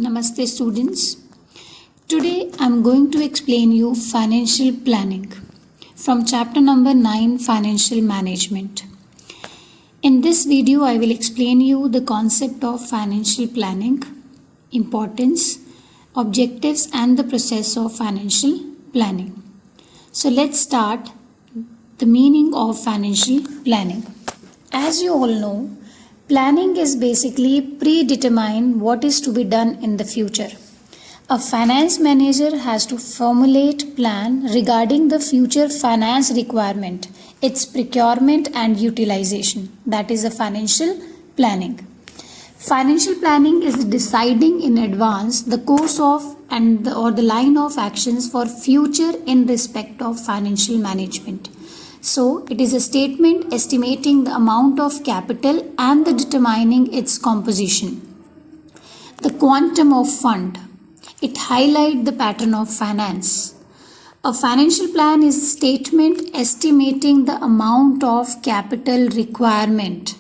Namaste students. Today I am going to explain you financial planning from chapter number 9 financial management. In this video I will explain you the concept of financial planning, importance, objectives and the process of financial planning. So let's start the meaning of financial planning. As you all know, planning is basically predetermine what is to be done in the future. A finance manager has to formulate plan regarding the future finance requirement, its procurement and utilization. That is a financial planning. Financial planning is deciding in advance the course of or the line of actions for future in respect of financial management. So, it is a statement estimating the amount of capital and determining its composition. The quantum of fund. It highlights the pattern of finance. A financial plan is a statement estimating the amount of capital requirement.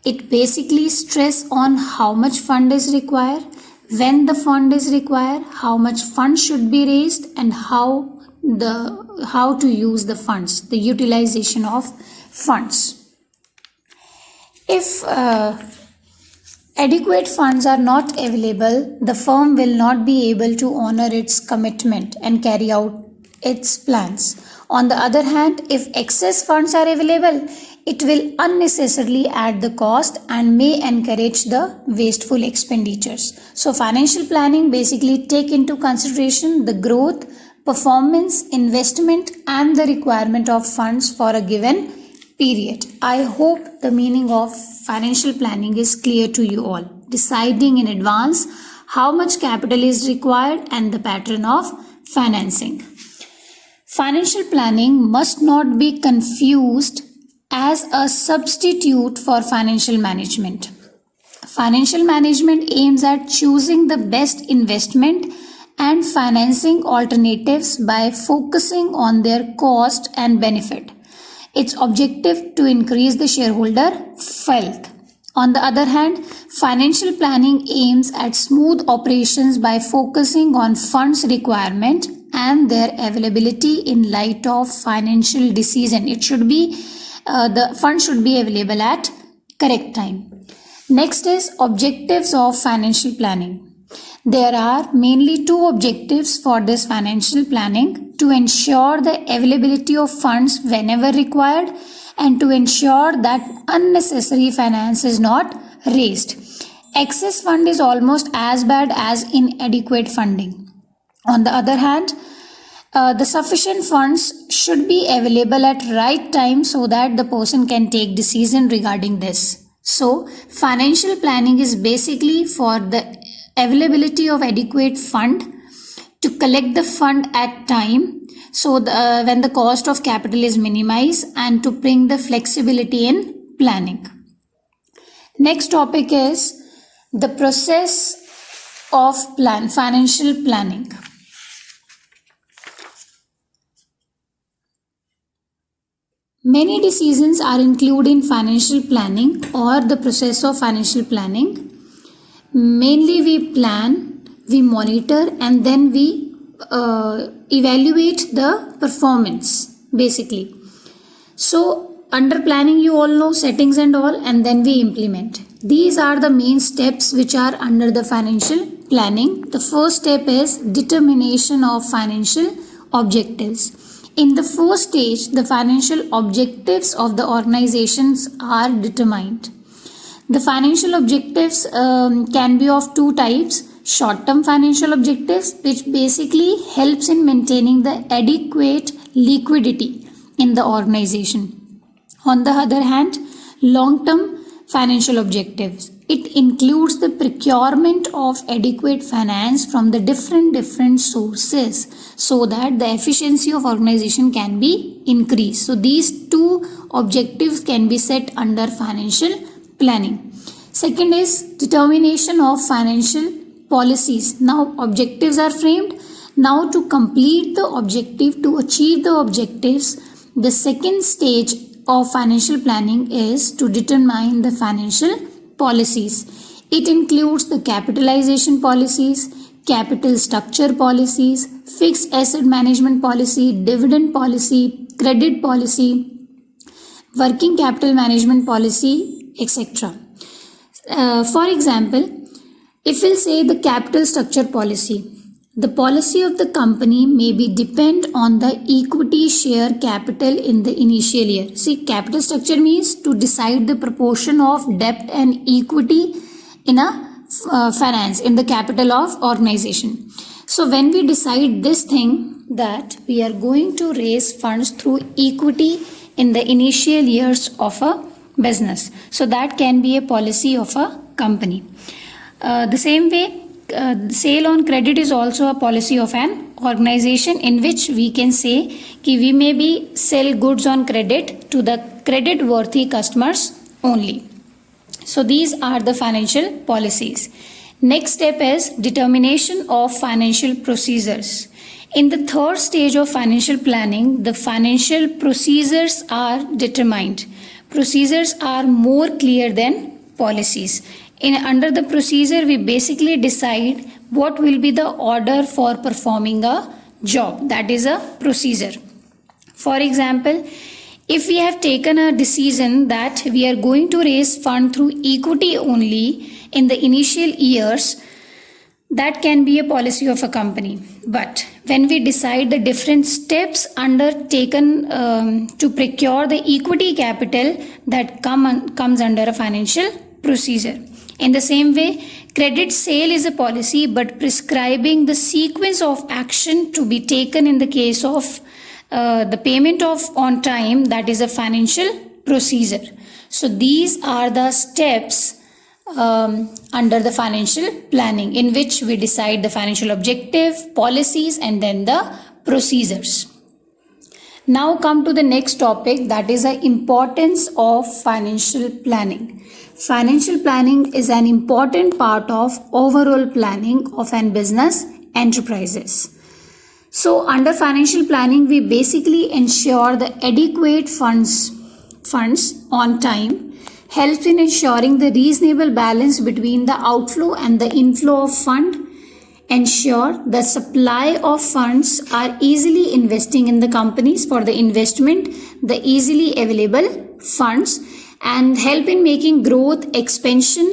It basically stress on how much fund is required, when the fund is required, how much fund should be raised, and how to use the funds, the utilization of funds. If adequate funds are not available, the firm will not be able to honor its commitment and carry out its plans. On the other hand, if excess funds are available, it will unnecessarily add the cost and may encourage the wasteful expenditures. So financial planning basically take into consideration the growth, performance, investment and the requirement of funds for a given period. I hope the meaning of financial planning is clear to you all. Deciding in advance how much capital is required and the pattern of financing. Financial planning must not be confused as a substitute for financial management. Financial management aims at choosing the best investment and financing alternatives by focusing on their cost and benefit. Its objective to increase the shareholder wealth. On the other hand, financial planning aims at smooth operations by focusing on funds requirement and their availability in light of financial decision. It should be the fund should be available at correct time. Next is objectives of financial planning. There are mainly two objectives for this financial planning: to ensure the availability of funds whenever required and to ensure that unnecessary finance is not raised. Excess fund is almost as bad as inadequate funding. On the other hand, the sufficient funds should be available at right time so that the person can take decision regarding this. So, financial planning is basically for the availability of adequate fund, to collect the fund at time so when the cost of capital is minimized, and to bring the flexibility in planning. Next topic is the process of financial planning. Many decisions are included in financial planning or the process of financial planning. Mainly we plan, we monitor and then we evaluate the performance basically. So under planning you all know settings and all, and then we implement. These are the main steps which are under the financial planning. The first step is determination of financial objectives. In the first stage, the financial objectives of the organizations are determined. The financial objectives can be of two types: short-term financial objectives, which basically helps in maintaining the adequate liquidity in the organization. On the other hand, long-term financial objectives. It includes the procurement of adequate finance from the different sources so that the efficiency of organization can be increased. So these two objectives can be set under financial planning. Second is determination of financial policies. Now objectives are framed. Now to complete the objective, to achieve the objectives, the second stage of financial planning is to determine the financial policies. It includes the capitalization policies, capital structure policies, fixed asset management policy, dividend policy, credit policy, working capital management policy, etc. For example, if we'll say the capital structure policy, the policy of the company may be depend on the equity share capital in the initial year. See, capital structure means to decide the proportion of debt and equity in a finance, in the capital of organization. So when we decide this thing that we are going to raise funds through equity in the initial years of a business, so that can be a policy of a company. The same way, sale on credit is also a policy of an organization, in which we can say कि we may be sell goods on credit to the credit worthy customers only. So these are the financial policies. Next step is determination of financial procedures. In the third stage of financial planning, the financial procedures are determined. Procedures are more clear than policies. Under the procedure, we basically decide what will be the order for performing a job. That is a procedure. For example, if we have taken a decision that we are going to raise fund through equity only in the initial years, that can be a policy of a company. But when we decide the different steps undertaken to procure the equity capital, that comes under a financial procedure. In the same way, credit sale is a policy, but prescribing the sequence of action to be taken in the case of the payment of on time, that is a financial procedure. So these are the steps under the financial planning, in which we decide the financial objective, policies, and then the procedures. Now come to the next topic, that is the importance of financial planning. Financial planning is an important part of overall planning of an business enterprises. So under financial planning, we basically ensure the adequate funds on time, helps in ensuring the reasonable balance between the outflow and the inflow of fund, ensure the supply of funds are easily investing in the companies for the investment, the easily available funds, and help in making growth expansion,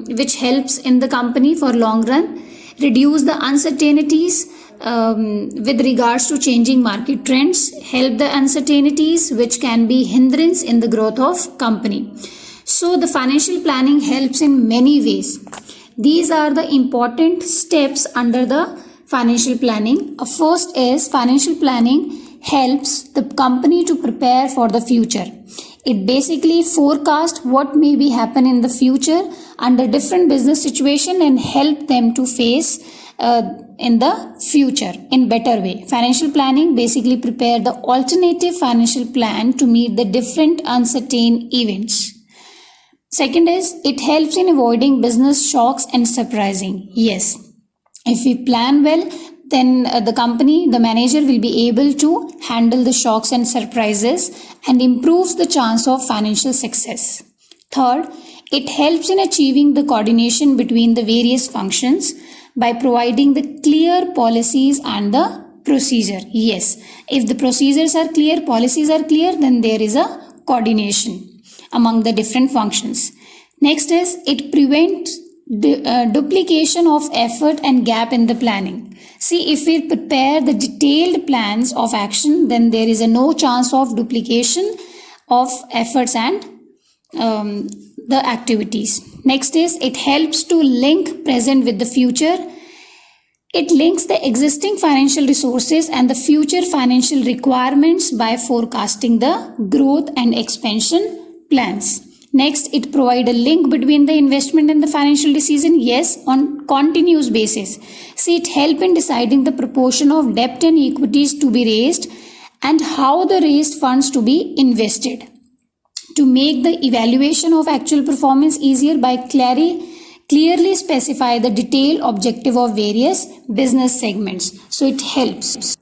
which helps in the company for long run, reduce the uncertainties with regards to changing market trends, help the uncertainties which can be hindrance in the growth of company. So the financial planning helps in many ways. These are the important steps under the financial planning. First is financial planning helps the company to prepare for the future. It basically forecasts what may be happen in the future under different business situation and help them to face in the future in better way. Financial planning basically prepare the alternative financial plan to meet the different uncertain events. Second is it helps in avoiding business shocks and surprising. Yes, if we plan well, then the company, the manager will be able to handle the shocks and surprises and improves the chance of financial success. Third, it helps in achieving the coordination between the various functions by providing the clear policies and the procedure. Yes, if the procedures are clear, policies are clear, then there is a coordination among the different functions. Next is it prevents duplication of effort and gap in the planning. See, if we prepare the detailed plans of action, then there is no chance of duplication of efforts and the activities. Next is it helps to link present with the future. It links the existing financial resources and the future financial requirements by forecasting the growth and expansion plans. Next, it provides a link between the investment and the financial decision. Yes, on continuous basis. See, it helps in deciding the proportion of debt and equities to be raised and how the raised funds to be invested. To make the evaluation of actual performance easier by clearly specify the detailed objective of various business segments. So it helps.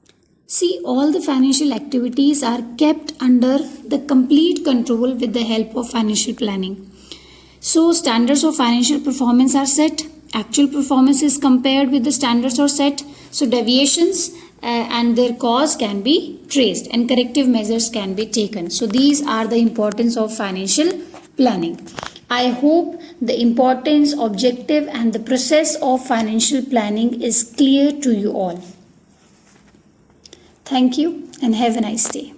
See, all the financial activities are kept under the complete control with the help of financial planning. So standards of financial performance are set, actual performance is compared with the standards are set, so deviations and their cause can be traced and corrective measures can be taken. So these are the importance of financial planning. I hope the importance, objective and the process of financial planning is clear to you all. Thank you and have a nice day.